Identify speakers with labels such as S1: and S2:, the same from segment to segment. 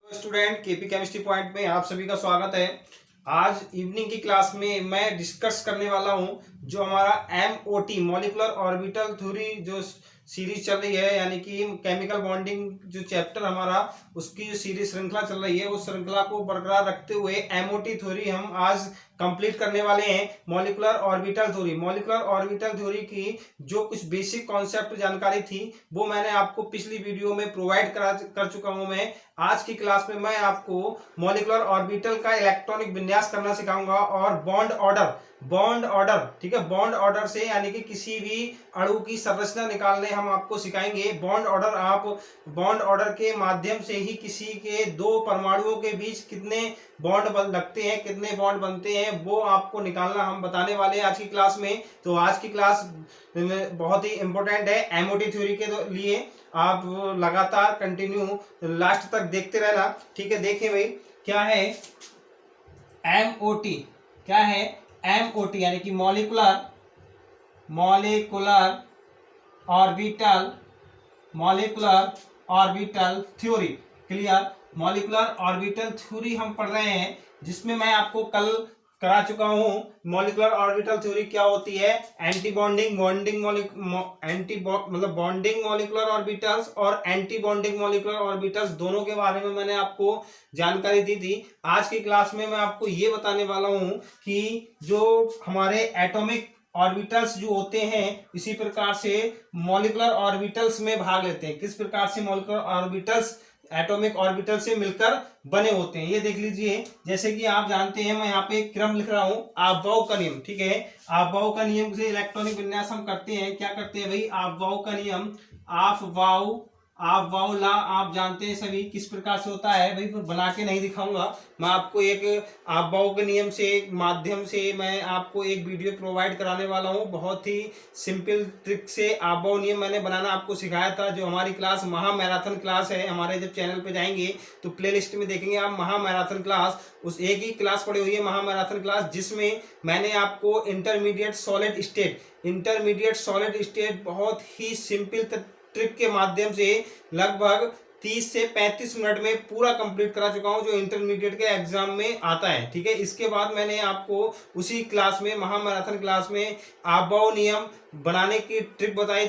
S1: Student KP chemistry point में आप सभी का स्वागत है। आज इवनिंग की क्लास में मैं डिस्कस करने वाला हूं जो हमारा MOT मॉलिक्यूलर ऑर्बिटल थ्योरी जो सीरीज चल रही है, यानी कि केमिकल बॉन्डिंग जो चैप्टर हमारा उसकी जो सीरीज श्रृंखला चल रही है उस श्रृंखला को बरकरार रखते हुए MOT थ्योरी हम आज कंप्लीट करने वाले हैं। मॉलिक्यूलर ऑर्बिटल थ्योरी की जो कुछ बेसिक कॉन्सेप्ट जानकारी थी वो मैंने आपको पिछली वीडियो में प्रोवाइड कर चुका हूं। मैं आज की क्लास में मैं आपको मॉलिक्यूलर ऑर्बिटल का इलेक्ट्रॉनिक विन्यास करना सिखाऊंगा और बॉन्ड ऑर्डर ठीक है, बॉन्ड ऑर्डर से यानी कि किसी भी अणु की संरचना निकालने हम आपको सिखाएंगे। बॉन्ड ऑर्डर के माध्यम से ही किसी के दो परमाणुओं के बीच कितने बॉन्ड लगते हैं, कितने बॉन्ड बनते हैं, वो आपको निकालना हम बताने वाले हैं आज की क्लास में। तो आज की क्लास बहुत ही इंपॉर्टेंट है MOT थ्योरी के लिए। आप लगातार कंटिन्यू लास्ट तक देखते रहना, ठीक है। देखिए भाई क्या है MOT, क्या है MOT यानी कि molecular orbital theory. Clear, molecular orbital theory हम पढ़ रहे हैं, जिसमें मैं आपको कल करा चुका हूं। मॉलिक्यूलर ऑर्बिटल थ्योरी क्या होती है, बॉन्डिंग मॉलिक्यूलर ऑर्बिटल्स और एंटी बॉन्डिंग मॉलिक्यूलर ऑर्बिटल्स दोनों के बारे में मैंने आपको जानकारी दी थी। आज की क्लास में मैं आपको ये बताने वाला हूं कि जो हमारे एटॉमिक ऑर्बिटल्स जो होते हैं इसी प्रकार से मॉलिक्यूलर ऑर्बिटल्स में भाग लेते हैं। किस प्रकार से मॉलिक्यूलर ऑर्बिटल्स एटॉमिक ऑर्बिटल से मिलकर बने होते हैं ये देख लीजिए। जैसे कि आप जानते हैं, मैं यहाँ पे एक क्रम लिख रहा हूं, आपबाउ का नियम, ठीक है। आपबाउ का नियम से इलेक्ट्रॉनिक विन्यास हम करते हैं। क्या करते हैं भाई, आपबाउ का नियम, आपबाउ ला आप जानते हैं सभी किस प्रकार से होता है भाई, बना के नहीं दिखाऊंगा मैं आपको। एक आपबाउ के नियम से माध्यम से मैं आपको एक वीडियो प्रोवाइड कराने वाला हूं। बहुत ही सिंपल ट्रिक से आपबाउ नियम मैंने बनाना आपको सिखाया था। जो हमारी क्लास महामैराथन क्लास है, हमारे जब चैनल पे जाएंगे तो प्लेलिस्ट में देखेंगे आप महामैराथन क्लास, उस एक ही क्लास पड़ी हुई है महामैराथन क्लास, जिसमें मैंने आपको इंटरमीडिएट सॉलिड स्टेट बहुत ही सिंपल ट्रिक के माध्यम से लगभग 30 से 35 मिनट में पूरा कंप्लीट करा चुका हूं, जो इंटरमीडिएट के एग्जाम में आता है, ठीक है। इसके बाद मैंने आपको उसी क्लास में महामैराथन क्लास में आपबाउ नियम बनाने की ट्रिक बताई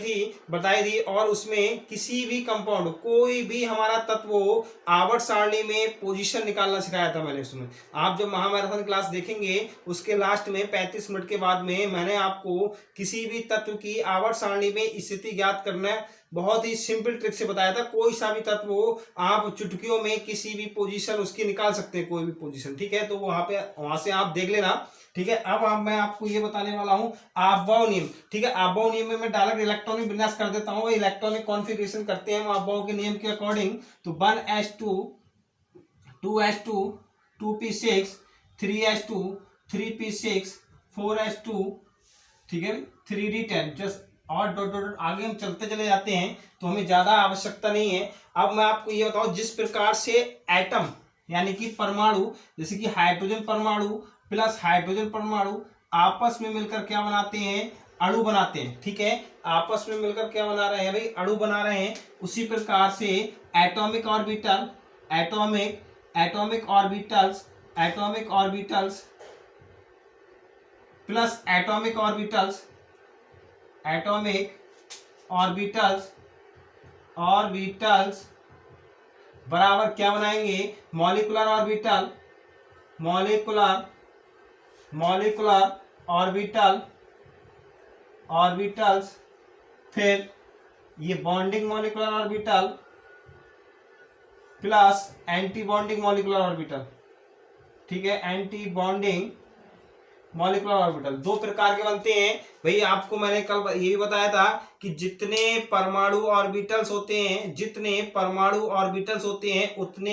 S1: थी और उसमें किसी भी कंपाउंड, कोई भी हमारा तत्व हो, आवर्त सारणी में पोजीशन निकालना सिखाया था मैंने उसमें। आप जब महामैराथन क्लास देखेंगे उसके लास्ट में 35 मिनट के बाद में मैंने आपको किसी भी तत्व की आवर्त सारणी में स्थिति ज्ञात करना बहुत ही सिंपल ट्रिक से बताया था। कोई सा भी तत्व हो, आप चुटकियों में किसी भी पोजीशन उसकी निकाल सकते हैं, कोई भी पोजीशन, ठीक है। तो वहां से आप देख लेना, ठीक है। अब मैं आपको ये बताने वाला हूं आपबाउ नियम, ठीक है। आपबाउ नियम में मैं डायरेक्ट इलेक्ट्रॉनिक विन्यास कर देता हूं। इलेक्ट्रॉनिक कॉन्फ़िगरेशन करते हैं हम आपबाउ के नियम के अकॉर्डिंग। तो 1s2 2s2 2p6 3s2 3p6 4s2, ठीक है, 3d10 जस्ट और डॉट डॉट आगे हम चलते चले जाते हैं, तो हमें ज्यादा आवश्यकता नहीं है। अब मैं आपको ये बताऊं, जिस प्रकार से एटम यानी कि परमाणु, जैसे कि हाइड्रोजन परमाणु प्लस हाइड्रोजन परमाणु आपस में मिलकर क्या बनाते हैं, अणु बनाते हैं, ठीक है। आपस में मिलकर क्या बना रहे हैं भाई, अणु बना रहे हैं। उसी प्रकार से atomic orbitals plus atomic orbitals बराबर क्या बनाएंगे, मॉलिक्यूलर ऑर्बिटल्स, फिर ये bonding molecular orbital plus anti bonding molecular orbital, ठीक है। एंटी बॉन्डिंग मॉलिक्यूलर ऑर्बिटल दो प्रकार के बनते हैं भाई। आपको मैंने कल ये भी बताया था कि जितने परमाणु ऑर्बिटल्स होते हैं उतने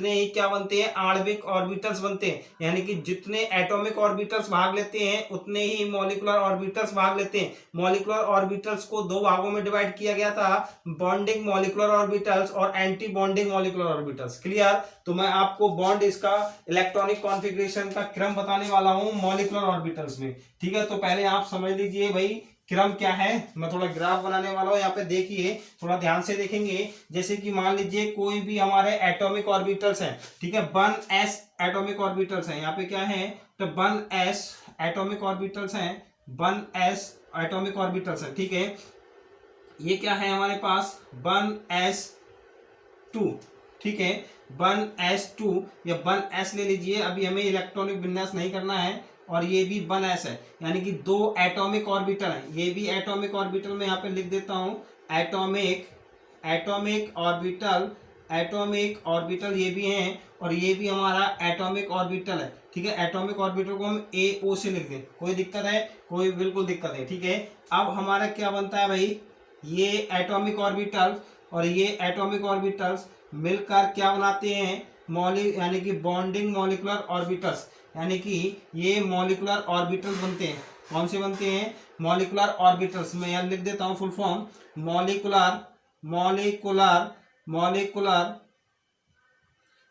S1: ही क्या बनते हैं, आणविक ऑर्बिटल्स बनते हैं। यानी कि जितने एटॉमिक ऑर्बिटल्स भाग लेते हैं उतने ही मॉलिक्यूलर ऑर्बिटल्स भाग लेते हैं। मॉलिक्यूलर ऑर्बिटल्स को दो भागों में डिवाइड किया गया था, बॉन्डिंग मॉलिक्यूलर ऑर्बिटल्स और anti bonding molecular orbitals. Clear, तो मैं आपको बॉन्ड इसका इलेक्ट्रॉनिक कॉन्फ़िगरेशन का क्रम बताने वाला हूं मॉलिक्यूलर ऑर्बिटल्स में, ठीक है। तो पहले आप समझ लीजिए भाई क्रम क्या है, मैं थोड़ा ग्राफ बनाने वाला हूँ। यहाँ पे देखिए, थोड़ा ध्यान से देखेंगे। जैसे कि मान लीजिए कोई भी हमारे एटॉमिक ऑर्बिटल्स हैं, ठीक है, 1s एटॉमिक ऑर्बिटल्स हैं। यहाँ पे क्या है, तो 1s एटॉमिक ऑर्बिटल्स हैं, 1s एटॉमिक ऑर्बिटल्स हैं, ठीक है। ये क्या है हमारे पास, 1s2, ठीक है, 1s2 या 1s ले लीजिए। अभी हमें इलेक्ट्रॉनिक विन्यास नहीं करना है। और ये भी 1s है, यानी कि 2 एटॉमिक ऑर्बिटल है। ये भी एटॉमिक ऑर्बिटल में यहाँ पे लिख देता हूँ, एटॉमिक ऑर्बिटल, एटॉमिक ऑर्बिटल ये भी हैं। और ये भी हमारा एटॉमिक ऑर्बिटल है, ठीक है। एटॉमिक ऑर्बिटल को हम AO से लिख दें, कोई दिक्कत है, कोई बिल्कुल दिक्कत है, ठीक है। अब हमारा क्या बनता है भाई, ये एटॉमिक ऑर्बिटल और ये एटॉमिक ऑर्बिटल्स मिलकर क्या बनाते हैं, यानी कि बॉन्डिंग मॉलिक्यूलर ऑर्बिटल्स, यानी कि ये मॉलिक्यूलर ऑर्बिटल्स बनते हैं। कौन से बनते हैं, मॉलिक्यूलर ऑर्बिटल्स। मैं यहाँ लिख देता हूँ फुल फॉर्म, मॉलिक्यूलर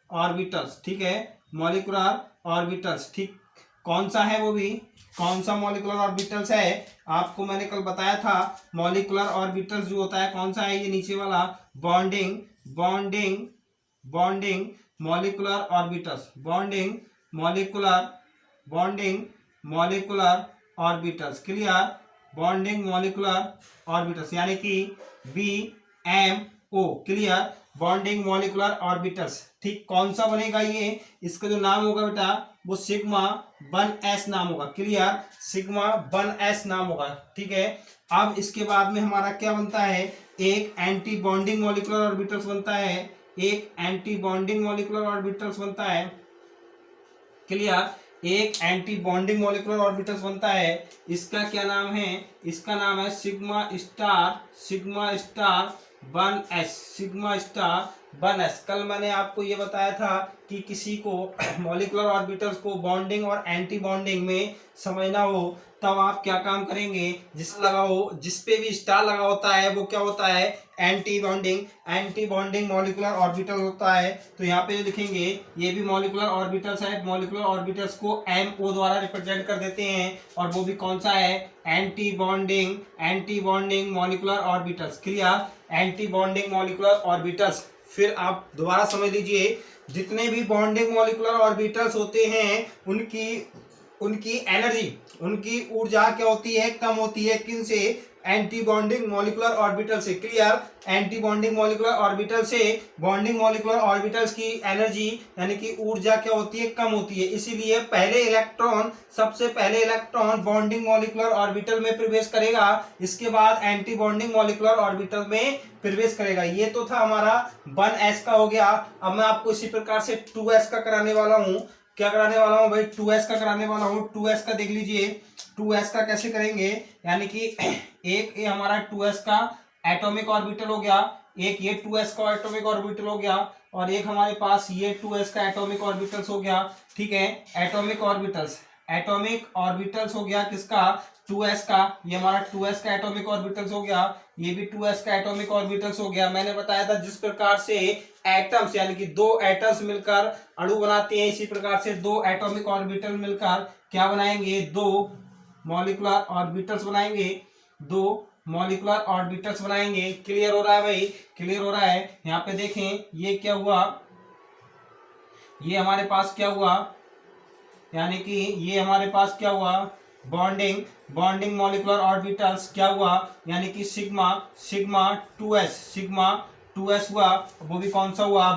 S1: ऑर्बिटल्स, ठीक है, मॉलिक्यूलर ऑर्बिटल्स, ठीक। कौन सा है वो भी, कौन सा मॉलिक्यूलर ऑर्बिटल्स है, आपको मैंने कल बताया था। मॉलिक्यूलर ऑर्बिटल्स जो होता है कौन सा है, ये नीचे वाला, bonding molecular orbitals, bonding molecular orbitals, clear, bonding molecular orbitals, यानी कि BMO, clear, bonding molecular orbitals, ठीक। कौन सा बनेगा ये, इसका जो नाम होगा बेटा वो सिग्मा 1s नाम होगा, क्लियर, सिग्मा 1s नाम होगा, ठीक है। अब इसके बाद में हमारा क्या बनता है, एक एंटी बॉन्डिंग मॉलिक्यूलर ऑर्बिटल्स बनता है, एक एंटी बॉन्डिंग मॉलिक्यूलर ऑर्बिटल्स बनता है, क्लियर, एक एंटी बॉन्डिंग मॉलिक्यूलर ऑर्बिटल्स बनता है। इसका क्या नाम है, इसका नाम है सिग्मा स्टार 1s। कल मैंने आपको ये बताया था कि किसी को मॉलिक्यूलर ऑर्बिटल्स को बॉन्डिंग और एंटी बॉन्डिंग में समझना हो तब आप क्या काम करेंगे, जिस पे भी स्टार लगा होता है वो क्या होता है, एंटी बॉन्डिंग मॉलिक्यूलर ऑर्बिटल होता है। तो यहाँ पे लिखेंगे ये भी मॉलिक्यूलर ऑर्बिटल्स है, मॉलिक्यूलर ऑर्बिटल्स को MO द्वारा रिप्रेजेंट कर देते हैं। और वो भी कौन सा है, anti bonding molecular orbitals, clear, anti bonding molecular orbitals. फिर आप दोबारा समझ लीजिए, जितने भी बॉन्डिंग मॉलिक्यूलर ऑर्बिटल्स होते हैं उनकी एनर्जी, उनकी ऊर्जा क्या होती है, कम होती है, किन से, एंटी बॉन्डिंग मॉलिक्यूलर ऑर्बिटल से, clear, anti bonding molecular orbital से बॉन्डिंग मॉलिक्यूलर ऑर्बिटल्स की एनर्जी यानी कि ऊर्जा क्या होती है, कम होती है। इसीलिए सबसे पहले इलेक्ट्रॉन बॉन्डिंग मॉलिक्यूलर ऑर्बिटल में प्रवेश करेगा, इसके बाद एंटी बॉन्डिंग मॉलिक्यूलर ऑर्बिटल में प्रवेश करेगा। ये तो था हमारा 1s का हो गया। अब मैं आपको इसी प्रकार से 2s का कराने वाला हूँ। क्या कराने वाला हूँ भाई, 2s का कराने वाला हूँ। 2s का देख लीजिए, 2s का कैसे करेंगे, यानी कि एक ये हमारा 2s का एटॉमिक ऑर्बिटल हो गया, एक ये 2s का एटॉमिक ऑर्बिटल हो गया, और एक हमारे पास ये 2s का एटॉमिक ऑर्बिटल्स हो गया, ठीक है। एटॉमिक ऑर्बिटल्स हो गया किसका, 2s का। ये हमारा 2s का एटॉमिक ऑर्बिटल्स हो गया, ये भी 2s का एटॉमिक ऑर्बिटल्स हो गया। मैंने बताया था जिस प्रकार से एटम्स यानी कि 2 एटम्स मिलकर अणु बनाते हैं, इसी प्रकार से 2 एटॉमिक ऑर्बिटल मिलकर क्या बनाएंगे, 2 मॉलिक्यूलर ऑर्बिटल्स बनाएंगे, 2 मॉलिक्यूलर ऑर्बिटल्स बनाएंगे। क्लियर हो रहा है भाई, क्लियर हो रहा है। यहाँ पे देखें ये क्या हुआ, ये हमारे पास क्या हुआ, यानी कि ये हमारे पास क्या हुआ, बॉन्डिंग मॉलिक्यूलर ऑर्बिटल्स क्या हुआ, यानी कि सिग्मा 2s हुआ। वो भी कौन सा हुआ,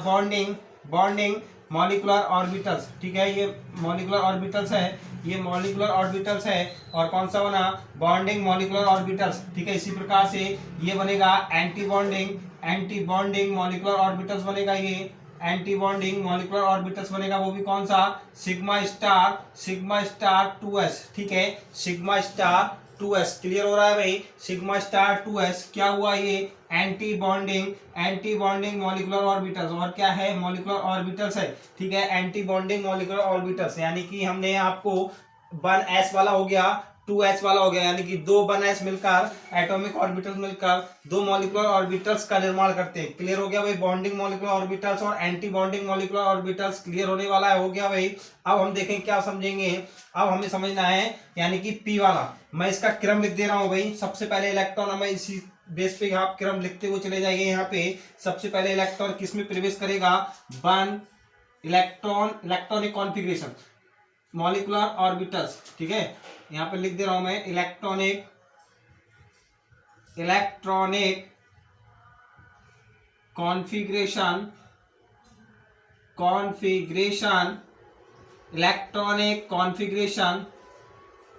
S1: बॉन्डिंग मॉलिक्यूलर ऑर्बिटल्स, ठीक है। ये मॉलिक्यूलर ऑर्बिटल्स है, ये मॉलिक्यूलर ऑर्बिटल्स है, और कौन सा बना, बॉन्डिंग मॉलिक्यूलर ऑर्बिटल्स, ठीक है। इसी प्रकार से ये बनेगा एंटी बॉन्डिंग मॉलिक्यूलर ऑर्बिटल्स बनेगा, ये एंटी बॉन्डिंग मॉलिक्यूलर ऑर्बिटल्स बनेगा। वो भी कौन सा, सिग्मा स्टार 2s, ठीक है, सिग्मा स्टार 2s। क्लियर हो रहा है भाई, सिग्मा स्टार 2s क्या हुआ, ये एंटी बॉन्डिंग मॉलिक्यूलर ऑर्बिटल्स, और क्या है, मॉलिक्यूलर ऑर्बिटल्स है, ठीक है, एंटी बॉन्डिंग मॉलिक्यूलर ऑर्बिटल्स। यानी कि हमने आपको 1s वाला हो गया, 2s वाला हो गया, यानी कि दो 1s मिलकर एटॉमिक ऑर्बिटल्स मिलकर दो मॉलिक्यूलर ऑर्बिटल्स का निर्माण करते हैं। क्लियर हो गया भाई, बॉन्डिंग मॉलिक्यूलर ऑर्बिटल्स और anti bonding molecular orbitals clear होने वाला है, हो गया भाई। अब हम देखें क्या समझेंगे, अब हमें समझना है यानी कि p वाला। मैं इसका क्रम लिख दे रहा हूं भाई, सबसे पहले इलेक्ट्रॉन, हमें इसी बेस पे आप क्रम लिखते हुए चले जाइए। यहाँ पे सबसे पहले इलेक्ट्रॉन किस में प्रवेश करेगा, 1 इलेक्ट्रॉनिक कॉन्फ़िगरेशन मॉलिक्यूलर ऑर्बिटल्स, ठीक है। यहाँ पे लिख दे रहा हूं मैं electronic configuration electronic configuration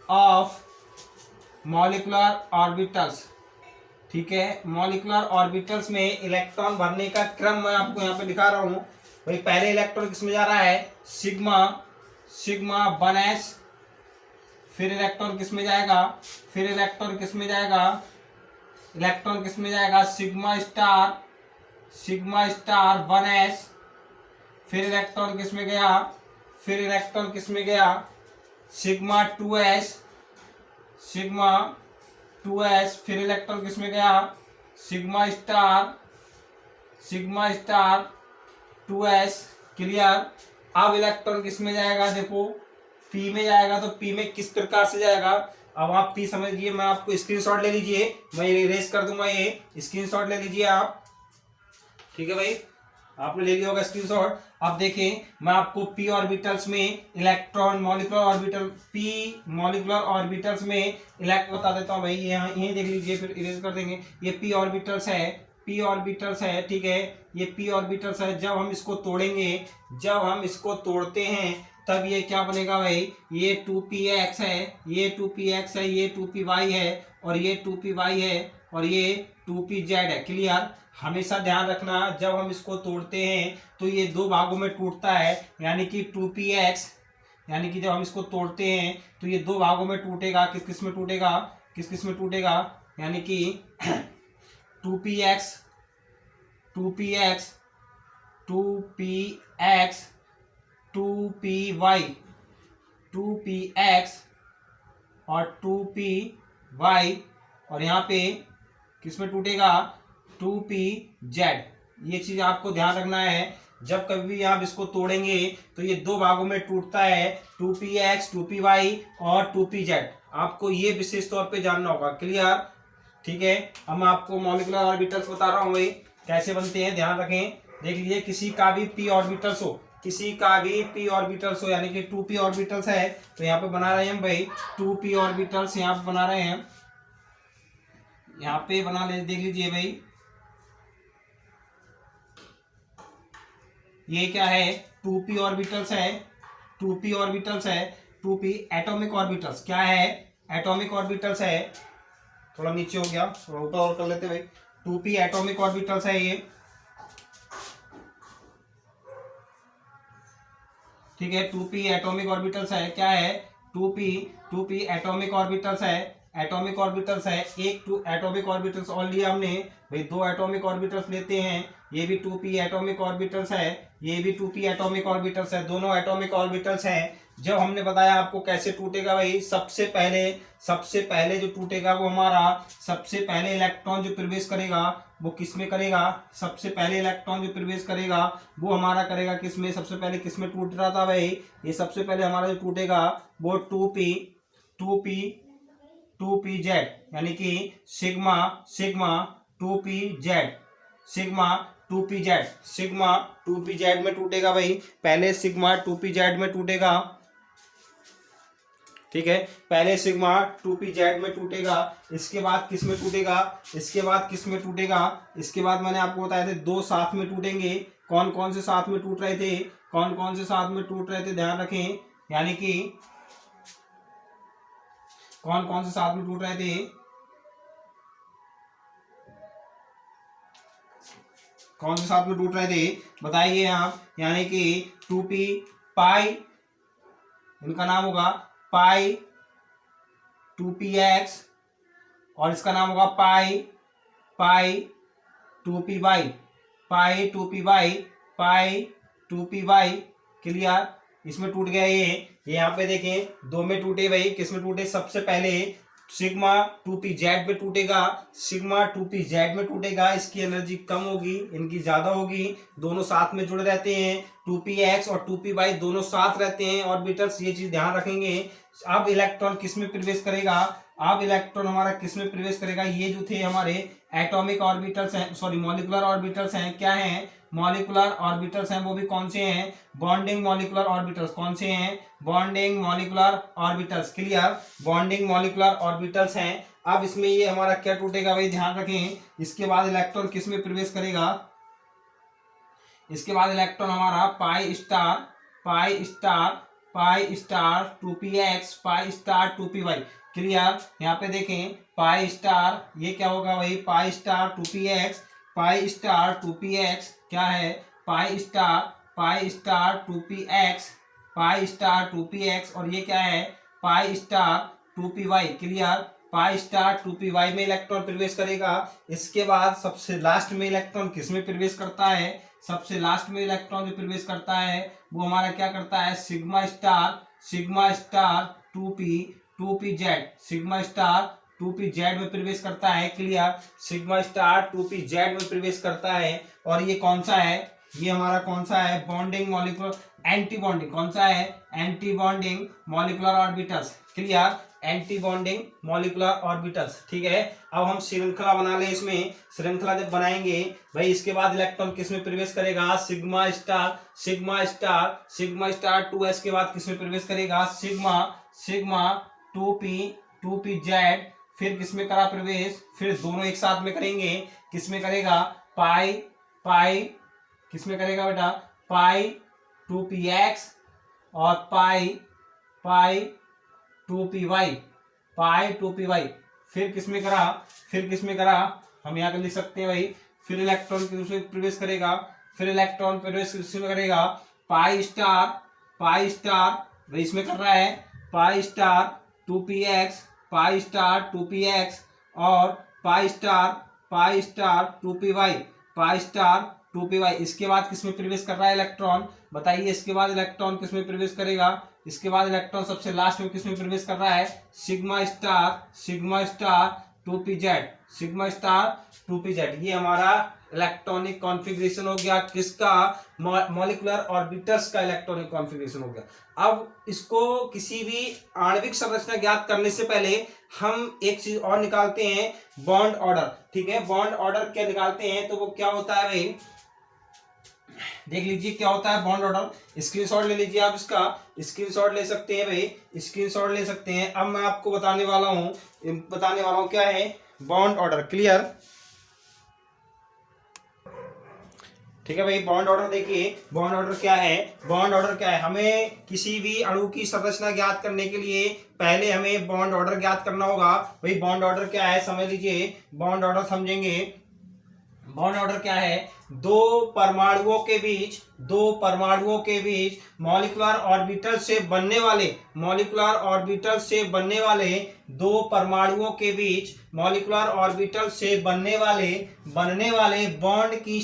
S1: of molecular orbitals, ठीक है। मॉलिक्यूलर ऑर्बिटल्स में इलेक्ट्रॉन भरने का क्रम मैं आपको यहाँ पे दिखा रहा हूँ भाई। पहले इलेक्ट्रॉन किसमें जा रहा है, सिग्मा 1s, फिर इलेक्ट्रॉन किसमें जाएगा, इलेक्ट्रॉन किसमें जाएगा सिग्मा स्टार 1s, फिर इलेक्ट्रॉन किसमें गया, सिग्मा 2s, फिर इलेक्ट्रॉन किसमें गया, सिग्मा स्टार 2s। क्लियर। अब इलेक्ट्रॉन किसमें जाएगा, देखो p में जाएगा, तो p में किस प्रकार से जाएगा, अब आप p समझिए। मैं आपको स्क्रीनशॉट ले लीजिए, मैं इरेज कर दूंगा, ये स्क्रीनशॉट ले लीजिए आप, ठीक है भाई, आपने ले लिया होगा स्क्रीनशॉट। अब देखें, मैं आपको p ऑर्बिटल्स में इलेक्ट्रॉन मॉलिक्यूलर ऑर्बिटल में इलेक्ट्रॉन बता देता हूँ भाई। यहाँ यही देख लीजिए, फिर इरेज कर देंगे। ये p ऑर्बिटल्स है, ठीक है, ये p ऑर्बिटल्स है। जब हम इसको तोड़ते हैं तब ये क्या बनेगा भाई, ये 2px है, ये 2py है, और ये 2py है, और ये 2pz है। क्लियर। हमेशा ध्यान रखना, जब हम इसको तोड़ते हैं तो ये दो भागों में टूटता है, यानी कि 2px, यानी कि जब हम इसको तोड़ते हैं तो ये दो भागों में टूटेगा। किस किस में टूटेगा, यानी कि 2px 2px और 2py, और यहाँ पे किसमें टूटेगा, 2pz। ये चीज आपको ध्यान रखना है, जब कभी भी आप इसको तोड़ेंगे तो ये दो भागों में टूटता है, 2px 2py और 2pz। आपको ये विशेष तौर पे जानना होगा। क्लियर। ठीक है। अब मैं आपको मॉलिक्यूलर ऑर्बिटल्स बता रहा हूँ भाई, कैसे बनते हैं, ध्यान रखें। देख लीजिए, किसी का भी p ऑर्बिटल्स हो, यानी कि 2p ऑर्बिटल्स है, तो यहाँ पे बना रहे हैं हम भाई 2p ऑर्बिटल्स, यहाँ पे बना रहे हैं, यहाँ पे बना ले, देख लीजिए भाई, ये क्या है, 2p ऑर्बिटल्स है, 2p एटॉमिक ऑर्बिटल्स। क्या है, एटॉमिक ऑर्बिटल्स है। थोड़ा नीचे हो गया, थोड़ा ऊपर और कर लेते भाई। 2p एटॉमिक ऑर्बिटल्स है ये, ठीक है। 2p एटॉमिक ऑर्बिटल्स है। क्या है, 2p एटॉमिक ऑर्बिटल्स है, एटॉमिक ऑर्बिटल्स है। एक एटॉमिक ऑर्बिटल्स और लिया हमने भाई, दो एटॉमिक ऑर्बिटल्स लेते हैं, ये भी 2p एटॉमिक ऑर्बिटल्स है, ये भी 2p एटॉमिक ऑर्बिटल्स है, दोनों एटॉमिक ऑर्बिटल्स हैं। जब हमने बताया आपको कैसे टूटेगा भाई, सबसे पहले जो टूटेगा वो हमारा, सबसे पहले इलेक्ट्रॉन जो प्रवेश करेगा वो किस में करेगा, सबसे पहले इलेक्ट्रॉन जो प्रवेश करेगा वो हमारा करेगा किस में, सबसे पहले किस में टूट रहा था भाई, ये सबसे पहले हमारा जो टूटेगा वो 2pz, यानी कि सिग्मा 2pz में टूटेगा भाई। पहले सिग्मा 2pz में टूटेगा, ठीक है, पहले सिग्मा 2pz में टूटेगा। इसके बाद किस में टूटेगा, इसके बाद मैंने आपको बताया थे दो साथ में टूटेंगे। कौन कौन से साथ में टूट रहे थे, ध्यान रखें, यानी कि कौन कौन से साथ में टूट रहे थे, बताइए आप। यानी कि 2p पाई, इनका नाम होगा पाई 2px, और इसका नाम होगा पाई 2py। क्लियर। इसमें टूट गया ये, ये यहाँ पे देखें 2 में टूटे भाई, किस में टूटे, सबसे पहले सिग्मा 2p जेड में टूटेगा, सिग्मा 2p जेड में टूटेगा, इसकी एनर्जी कम होगी, इनकी ज्यादा होगी, दोनों साथ में जुड़े रहते हैं, 2px और 2py दोनों साथ रहते हैं ऑर्बिटल्स, ये चीज ध्यान रखेंगे। अब इलेक्ट्रॉन किस में प्रवेश करेगा, अब इलेक्ट्रॉन हमारा किस में प्रवेश करेगा, ये जो थे हमारे एटॉमिक ऑर्बिटल्स हैं, सॉरी मॉलिक्यूलर ऑर्बिटल्स हैं, क्या हैं, मॉलिक्यूलर ऑर्बिटल्स हैं, वो भी कौन से हैं, बॉन्डिंग मॉलिक्यूलर ऑर्बिटल्स, कौन से हैं, bonding molecular orbitals, clear, bonding molecular orbitals हैं। अब इसमें ये हमारा क्या टूटेगा भाई, ध्यान रखें, इसके बाद इलेक्ट्रॉन किस में प्रवेश करेगा, इसके बाद इलेक्ट्रॉन हमारा pi star 2px pi star 2py, clear, यहाँ पे देखें पाई स्टार, ये क्या होगा भाई, pi star 2px pi star 2px क्या है, pi star 2px pi star 2px, और ये क्या है, pi star 2py, clear, pi star 2py में इलेक्ट्रॉन प्रवेश करेगा। इसके बाद सबसे लास्ट में इलेक्ट्रॉन किस में प्रवेश करता है, सबसे लास्ट में इलेक्ट्रॉन जो प्रवेश करता है वो हमारा क्या करता है, sigma star 2p Z, sigma star 2p Z में प्रवेश करता है, clear, sigma star 2p Z में प्रवेश करता है। और ये कौन सा है, ये हमारा कौन सा है, बॉन्डिंग मॉलिक्यूलर एंटी बॉन्डिंग, कौन सा है, anti bonding molecular orbitals, clear, anti bonding molecular orbitals, ठीक है। अब हम श्रृंखला बना लें, इसमें श्रृंखला जब बनाएंगे भाई, इसके बाद इलेक्ट्रॉन किस में प्रवेश करेगा, सिग्मा स्टार 2s के बाद किस में प्रवेश करेगा, सिग्मा 2p जेड, फिर किस में करा प्रवेश, फिर दोनों एक साथ में करेंगे, किस में करेगा, पाई किस में करेगा बेटा, पाई 2px और पाई 2py, फिर किस में करा, हम यहाँ पे लिख सकते हैं भाई, फिर इलेक्ट्रॉन किस में प्रवेश करेगा, फिर इलेक्ट्रॉन प्रवेश किसमें करेगा, पाई स्टार भाई इसमें कर रहा है, पाई स्टार 2px और पाई स्टार 2py, इसके बाद किसमें प्रवेश कर रहा है इलेक्ट्रॉन, बताइए, इसके बाद इलेक्ट्रॉन किसमें प्रवेश करेगा, इसके बाद इलेक्ट्रॉन सबसे लास्ट में किसमें प्रवेश कर रहा है, सिग्मा स्टार 2p जेड, ये हमारा इलेक्ट्रॉनिक कॉन्फ़िगरेशन हो गया, किसका, मॉलिक्यूलर ऑर्बिटल्स का इलेक्ट्रॉनिक कॉन्फ़िगरेशन हो गया। अब इसको किसी भी आणविक संरचना ज्ञात करने से पहले हम एक चीज और निकालते हैं, बॉन्ड ऑर्डर, ठीक है, बॉन्ड ऑर्डर क्या निकालते हैं, तो वो क्या होता है भाई, देख लीजिए क्या होता है बॉन्ड ऑर्डर, स्क्रीनशॉट ले लीजिए, आप इसका स्क्रीनशॉट ले सकते हैं भाई, स्क्रीनशॉट ले सकते हैं। अब मैं आपको बताने वाला हूं क्या है बॉन्ड ऑर्डर, क्लियर, ठीक है भाई। बॉन्ड ऑर्डर देखिए, बॉन्ड ऑर्डर क्या है, हमें किसी भी अणु की संरचना ज्ञात करने के लिए पहले हमें बॉन्ड ऑर्डर ज्ञात करना होगा। भाई बॉन्ड ऑर्डर क्या है, समझ लीजिए, बॉन्ड ऑर्डर समझेंगे, बॉन्ड ऑर्डर क्या है, दो परमाणुओं के बीच मॉलिक्यूलर ऑर्बिटल से बनने वाले दो परमाणुओं के बीच मॉलिक्यूलर ऑर्बिटल से बनने वाले बॉन्ड की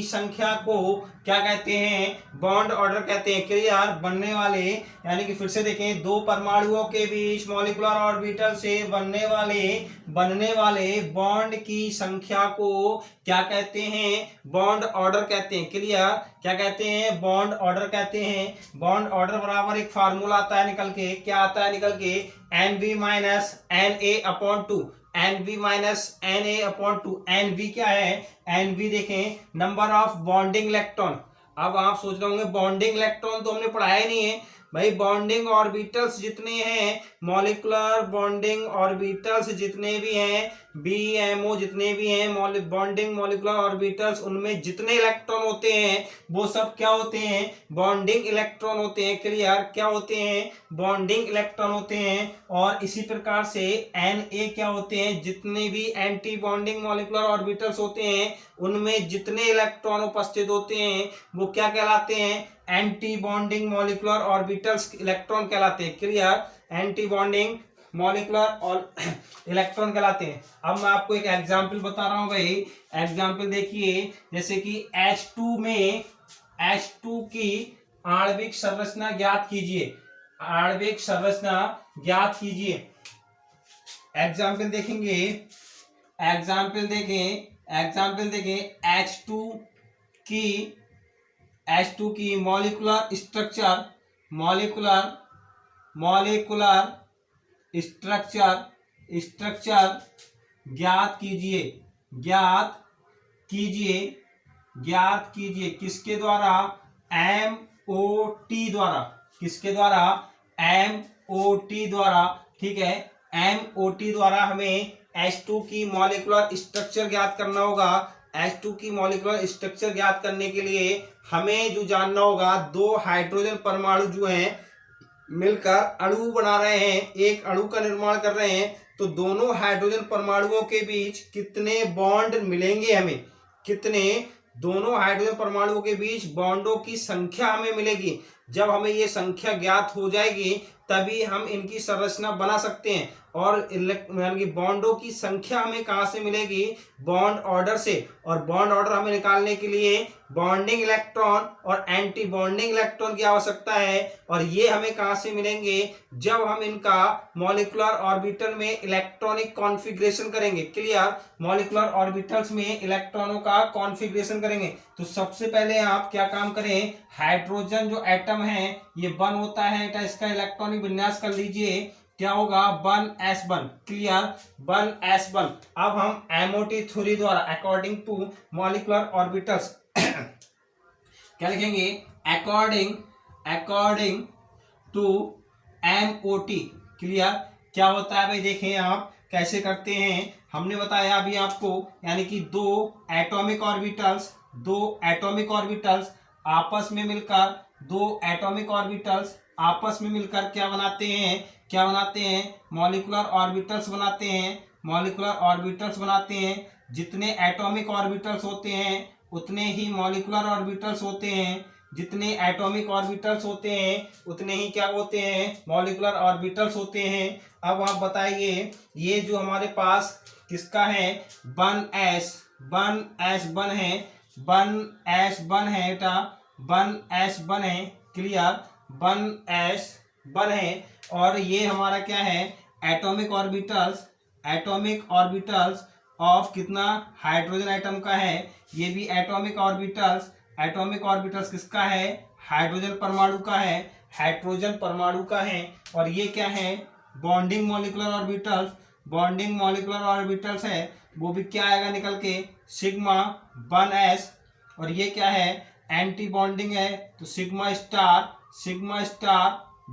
S1: संख्या को क्या कहते हैं, बॉन्ड ऑर्डर कहते हैं, क्लियर, बनने वाले, यानी कि फिर से देखें, दो परमाणुओं के बीच मॉलिक्यूलर ऑर्बिटल से बनने वाले बॉन्ड की संख्या को क्या कहते हैं, बॉन्ड ऑर्डर कहते हैं, क्लियर, क्या कहते हैं, बॉन्ड ऑर्डर कहते हैं। बॉन्ड ऑर्डर बराबर एक फार्मूला आता है निकल के, क्या आता है निकल के, NV minus NA/2, NV minus NA/2, NV क्या है, NV देखें, नंबर ऑफ बॉन्डिंग इलेक्ट्रॉन। अब आप सोच रहे होंगे बॉन्डिंग इलेक्ट्रॉन तो हमने पढ़ाया ही नहीं है भाई, बॉन्डिंग ऑर्बिटल्स जितने हैं, मॉलिक्यूलर बॉन्डिंग ऑर्बिटल्स जितने भी हैं, BMO जितने भी हैं, बॉन्डिंग मॉलिक्यूलर ऑर्बिटल्स, उनमें जितने इलेक्ट्रॉन होते हैं वो सब क्या होते हैं, बॉन्डिंग इलेक्ट्रॉन होते हैं, क्लियर, क्या होते हैं, बॉन्डिंग इलेक्ट्रॉन होते हैं। और इसी प्रकार से Na क्या होते हैं, जितने भी एंटी बॉन्डिंग मॉलिक्यूलर ऑर्बिटल्स होते हैं उनमें जितने इलेक्ट्रॉन उपस्थित होते हैं वो क्या कहलाते हैं, anti bonding molecular orbitals electron कहलाते हैं, क्लियर, एंटी बॉन्डिंग मॉलिक्यूलर और इलेक्ट्रॉन कहलाते हैं। अब मैं आपको एक एग्जांपल बता रहा हूं भाई, एग्जांपल देखिए, जैसे कि H2 की आणविक संरचना ज्ञात कीजिए, आणविक संरचना ज्ञात कीजिए। एग्जाम्पल देखेंगे, एग्जाम्पल देखें H2 की मॉलिक्यूलर स्ट्रक्चर, मॉलिक्यूलर स्ट्रक्चर ज्ञात कीजिए किसके द्वारा? MOT द्वारा। किसके द्वारा? MOT द्वारा। ठीक है, MOT द्वारा हमें H2 की मॉलिक्यूलर स्ट्रक्चर ज्ञात करना होगा। H2 की मॉलिक्यूलर स्ट्रक्चर ज्ञात करने के लिए हमें जो जानना होगा, दो हाइड्रोजन परमाणु जो हैं मिलकर अणु बना रहे हैं, एक अणु का निर्माण कर रहे हैं, तो दोनों हाइड्रोजन परमाणुओं के बीच कितने बॉन्ड मिलेंगे हमें, कितने दोनों हाइड्रोजन परमाणुओं के बीच बॉन्डों की संख्या हमें मिलेगी। जब हमें ये संख्या ज्ञात हो जाएगी तभी हम इनकी संरचना बना सकते हैं। और यानी कि बॉन्डों की संख्या हमें कहाँ से मिलेगी? बॉन्ड ऑर्डर से। और बॉन्ड ऑर्डर हमें निकालने के लिए बॉन्डिंग इलेक्ट्रॉन और एंटी बॉन्डिंग इलेक्ट्रॉन की आवश्यकता है। और ये हमें कहाँ से मिलेंगे? जब हम इनका मॉलिक्यूलर ऑर्बिटल में इलेक्ट्रॉनिक कॉन्फ़िगरेशन करेंगे। क्लियर? मॉलिक्यूलर ऑर्बिटल्स में इलेक्ट्रॉनों का कॉन्फ़िगरेशन करेंगे। तो सबसे पहले आप क्या काम करें, हाइड्रोजन जो एटम है ये बन होता है, तो इसका इलेक्ट्रॉनिक विन्यास कर लीजिए। क्या होगा? 1s1। क्लियर? 1s1। अब हम MOT थ्योरी द्वारा अकॉर्डिंग टू मॉलिक्यूलर ऑर्बिटल्स क्या लिखेंगे? According to MOT। क्लियर? क्या होता है भाई? देखें आप कैसे करते हैं, हमने बताया अभी आपको, यानी कि दो एटॉमिक ऑर्बिटल्स आपस में मिलकर क्या बनाते हैं? मॉलिक्यूलर ऑर्बिटल्स बनाते हैं। जितने एटॉमिक ऑर्बिटल्स होते हैं उतने ही मॉलिक्यूलर ऑर्बिटल्स होते हैं। जितने एटॉमिक ऑर्बिटल्स होते हैं उतने ही क्या होते हैं? मॉलिक्यूलर ऑर्बिटल्स होते हैं। अब आप बताइए, ये जो हमारे पास किसका है? 1s है। क्लियर? 1s है। और ये हमारा क्या है? एटॉमिक ऑर्बिटल्स ऑफ कितना? हाइड्रोजन एटम का है। ये भी एटॉमिक ऑर्बिटल्स किसका है? हाइड्रोजन परमाणु का है। और ये क्या है? बॉन्डिंग मॉलिक्यूलर ऑर्बिटल्स है। वो भी क्या आएगा निकल के? Sigma 1s। और ये क्या है? एंटी बॉन्डिंग है, तो सिग्मा स्टार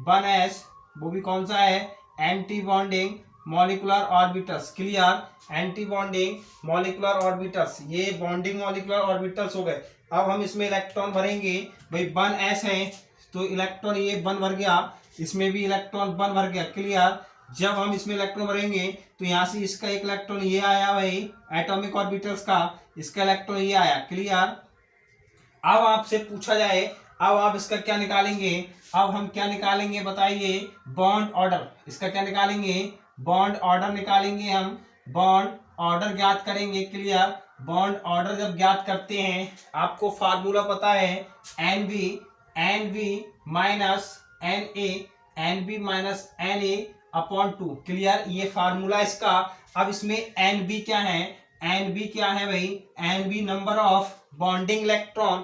S1: 1s। वो भी कौन सा है? Anti bonding molecular orbitals. Clear? Anti bonding molecular orbitals, ये बॉन्डिंग मॉलिक्यूलर ऑर्बिटल्स हो गए। अब हम इसमें इलेक्ट्रॉन भरेंगे। भाई 1s है तो इलेक्ट्रॉन ये 1 भर गया, इसमें भी इलेक्ट्रॉन 1 भर गया। क्लियर? जब हम इसमें इलेक्ट्रॉन भरेंगे तो यहाँ से इसका एक इलेक्ट्रॉन ये आया भाई एटॉमिक ऑर्बिटल्स का, इसका इलेक्ट्रॉन ये आया। क्लियर? अब आपसे पूछा जाए, अब आप इसका क्या निकालेंगे? अब हम क्या निकालेंगे बताइए? Bond order. इसका क्या निकालेंगे? बॉन्ड ऑर्डर निकालेंगे हम। बॉन्ड ऑर्डर ज्ञात करेंगे। क्लियर? बॉन्ड ऑर्डर जब ज्ञात करते हैं, आपको फार्मूला पता है, NV minus NA upon 2। Clear? ये फार्मूला इसका। अब इसमें NB क्या है? भाई? NB number of bonding electron.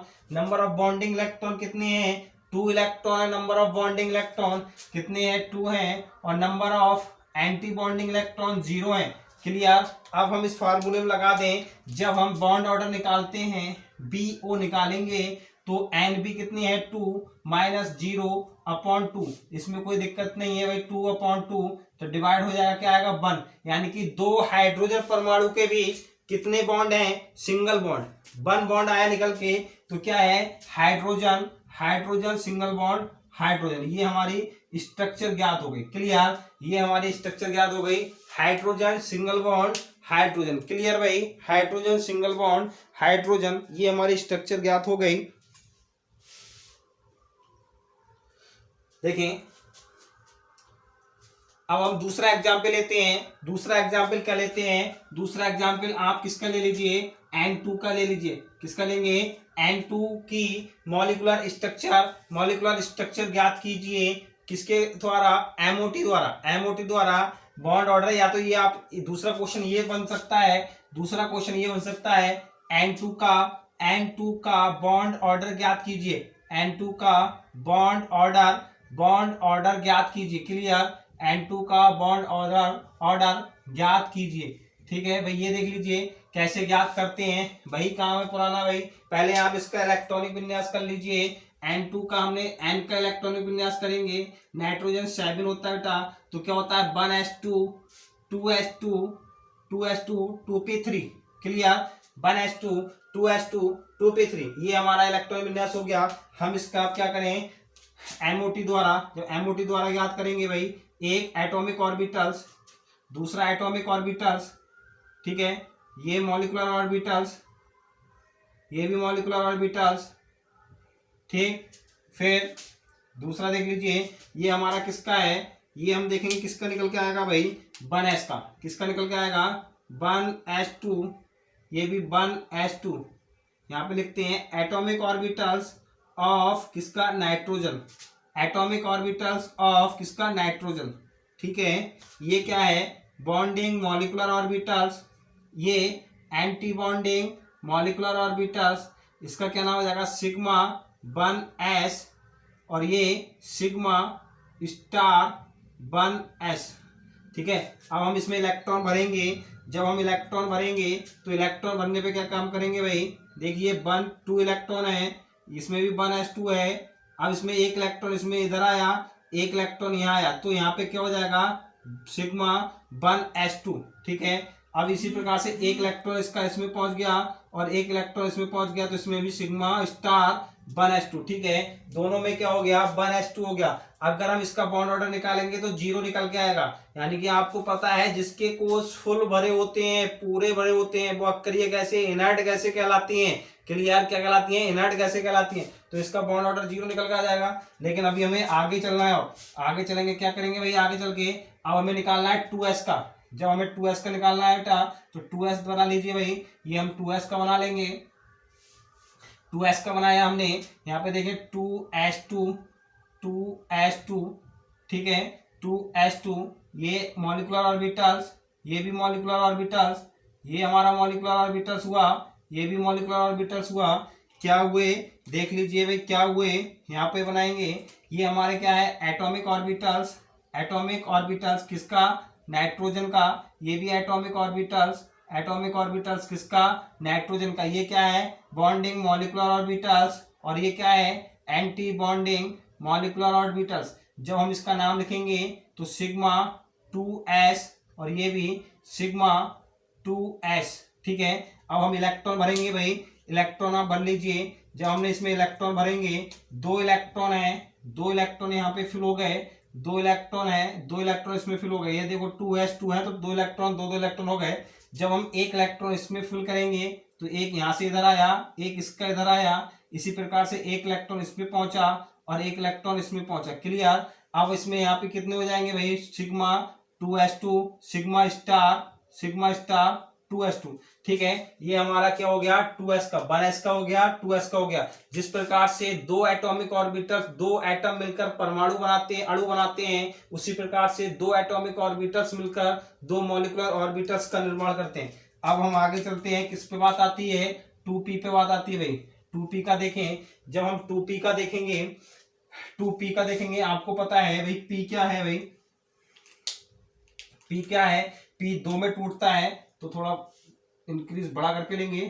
S1: कितने हैं? 2 इलेक्ट्रॉन है। नंबर ऑफ बॉन्डिंग इलेक्ट्रॉन कितने हैं? 2 हैं। और number of anti bonding electron 0 है। क्लियर? अब हम इस फार्मूले में लगा दें, जब हम बॉन्ड ऑर्डर निकालते हैं BO निकालेंगे तो NB कितनी है? 2 माइनस 0 अपॉन 2। इसमें कोई दिक्कत नहीं है भाई, 2 अपॉन 2 तो डिवाइड हो जाएगा, क्या आएगा? 1। यानी कि दो हाइड्रोजन परमाणु के बीच कितने बॉन्ड हैं? Single bond. 1 बॉन्ड आया निकल के, तो क्या है? Hydrogen single bond hydrogen. ये हमारी स्ट्रक्चर ज्ञात हो गई। क्लियर? ये हमारी स्ट्रक्चर ज्ञात हो गई, hydrogen single bond hydrogen. Clear भाई? हाइड्रोजन सिंगल बॉन्ड हाइड्रोजन, ये हमारी स्ट्रक्चर ज्ञात हो गई। देखें अब हम दूसरा एग्जाम्पल लेते हैं। दूसरा एग्जाम्पल क्या लेते हैं? दूसरा एग्जाम्पल आप किसका ले लीजिए? N2 का ले लीजिए। किसका लेंगे? N2 की मॉलिक्यूलर स्ट्रक्चर ज्ञात कीजिए। किसके द्वारा? MOT द्वारा। MOT द्वारा बॉन्ड ऑर्डर, या तो ये आप दूसरा क्वेश्चन ये बन सकता है, दूसरा क्वेश्चन ये बन सकता है N2 का बॉन्ड ऑर्डर ज्ञात कीजिए। N2 का बॉन्ड ऑर्डर ज्ञात कीजिए। क्लियर? N2 का बॉन्ड ऑर्डर ज्ञात कीजिए। ठीक है भाई, ये देख लीजिए कैसे ज्ञात करते हैं। वही काम है पुराना भाई। पहले आप इसका इलेक्ट्रॉनिक विन्यास कर लीजिए। N2 का हमने N का इलेक्ट्रॉनिक विन्यास करेंगे। नाइट्रोजन 7 होता है बेटा, तो क्या होता है? 1s2 2s2 2s2 2p3। Clear? 1s2 2s2 2p3, ये हमारा इलेक्ट्रॉनिक विन्यास हो गया। हम इसका क्या करें? MOT द्वारा, जब MOT द्वारा याद करेंगे भाई, एक एटॉमिक ऑर्बिटल्स, दूसरा एटॉमिक ऑर्बिटल्स, ठीक है, ये मॉलिक्यूलर ऑर्बिटल्स, ये भी मॉलिक्यूलर ऑर्बिटल्स, ठीक। फिर दूसरा देख लीजिए, ये हमारा किसका है? ये हम देखेंगे किसका निकल के आएगा भाई? 1s का। किसका निकल के आएगा? 1s2। ये भी 1s2। यहाँ पे लिखते हैं एटॉमिक ऑर्बिटल्स ऑफ किसका? नाइट्रोजन। एटॉमिक ऑर्बिटल्स ऑफ किसका? नाइट्रोजन। ठीक है, ये क्या है? बॉन्डिंग मॉलिक्यूलर ऑर्बिटल्स, ये एंटी बॉन्डिंग मॉलिक्यूलर ऑर्बिटल्स। इसका क्या नाम हो जाएगा? सिग्मा 1s, और ये सिग्मा स्टार 1s। ठीक है, अब हम इसमें इलेक्ट्रॉन भरेंगे। जब हम इलेक्ट्रॉन भरेंगे तो इलेक्ट्रॉन भरने पे क्या काम करेंगे भाई? देखिए 1 2 इलेक्ट्रॉन है, इसमें भी 1s2 है। अब इसमें एक इलेक्ट्रॉन इसमें इधर आया, एक इलेक्ट्रॉन यहाँ आया, तो यहाँ पे क्या हो जाएगा? Sigma 1s2। ठीक है, अब इसी प्रकार से एक इलेक्ट्रॉन इसका इसमें पहुंच गया और एक इलेक्ट्रॉन इसमें पहुंच गया, तो इसमें भी सिग्मा स्टार 1s2। ठीक है, दोनों में क्या हो गया? 1s2 हो गया। अगर हम इसका बॉन्ड ऑर्डर निकालेंगे तो 0 निकल के आएगा। यानी कि आपको पता है जिसके कोष फुल भरे होते हैं, पूरे भरे होते हैं, वो अक्रिय गैसें, इनर्ट गैसें कहलाती हैं। क्लियर? क्या कहलाती हैं? इनर्ट गैसें कहलाती हैं। तो इसका बॉन्ड ऑर्डर 0 निकल के आ जाएगा। लेकिन अभी हमें आगे चलना है, और आगे चलेंगे क्या करेंगे भाई? आगे चल के अब हमें निकालना है 2s का। जब हमें 2s का निकालना है बेटा, तो 2s बना लीजिए भाई। ये हम 2s का बना लेंगे। 2s का बनाया हमने, यहाँ पे देखिए 2s2 ठीक है, 2s2, ये मॉलिक्यूलर ऑर्बिटल्स, ये भी मॉलिक्यूलर ऑर्बिटल्स, ये हमारा मॉलिक्यूलर ऑर्बिटल्स हुआ, ये भी मॉलिक्यूलर ऑर्बिटल्स हुआ। क्या हुए? देख लीजिए भाई क्या हुए, यहाँ पे बनाएंगे। ये हमारे क्या है? Atomic orbitals. एटॉमिक ऑर्बिटल्स किसका? नाइट्रोजन का। ये भी एटॉमिक ऑर्बिटल्स किसका? नाइट्रोजन का। ये क्या है? बॉन्डिंग मॉलिक्यूलर ऑर्बिटल्स, और ये क्या है? Anti bonding molecular orbitals. जब हम इसका नाम लिखेंगे तो सिग्मा 2s, और ये भी सिग्मा 2s। ठीक है, अब हम इलेक्ट्रॉन भरेंगे भाई। इलेक्ट्रॉन आप भर लीजिए। जब हमने इसमें इलेक्ट्रॉन भरेंगे, 2 इलेक्ट्रॉन है, 2 इलेक्ट्रॉन यहाँ पे फिल हो गए, 2 इलेक्ट्रॉन है, 2 इलेक्ट्रॉन इसमें फिल हो गए। ये देखो 2s2 है, तो 2 इलेक्ट्रॉन, 2 इलेक्ट्रॉन हो गए। जब हम एक इलेक्ट्रॉन इसमें फिल करेंगे तो एक यहाँ से इधर आया, एक इसका इधर आया, इसी प्रकार से एक इलेक्ट्रॉन इसमें पहुंचा और एक इलेक्ट्रॉन इसमें पहुंचा। क्लियर? अब इसमें यहाँ पे कितने हो जाएंगे भाई? Sigma 2s2 sigma star 2s2। ठीक है, ये हमारा क्या हो गया? 2s का, 1s का हो गया, 2s का हो गया। जिस प्रकार से दो एटॉमिक ऑर्बिटल्स, दो एटम मिलकर परमाणु बनाते हैं, अणु बनाते हैं, उसी प्रकार से दो एटॉमिक ऑर्बिटल्स मिलकर दो मॉलिक्यूलर ऑर्बिटल्स का निर्माण करते हैं। अब हम आगे चलते हैं, किस पे बात आती है? 2p पे बात आती है भाई। 2p का देखें, जब हम 2p का देखेंगे, 2p का देखेंगे, आपको पता है भाई p क्या है भाई? p क्या है? p 2 में टूटता है, तो थोड़ा इंक्रीज बड़ा करके लेंगे।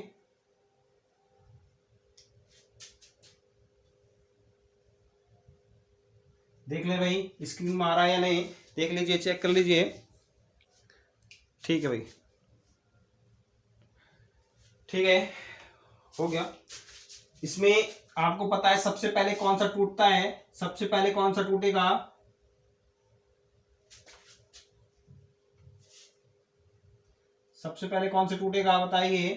S1: देख ले भाई स्क्रीन में आ रहा है या नहीं, देख लीजिए, चेक कर लीजिए। ठीक है भाई, ठीक है, हो गया। इसमें आपको पता है सबसे पहले कौन सा टूटता है? सबसे पहले कौन सा टूटेगा? सबसे पहले कौन सा टूटेगा बताइए?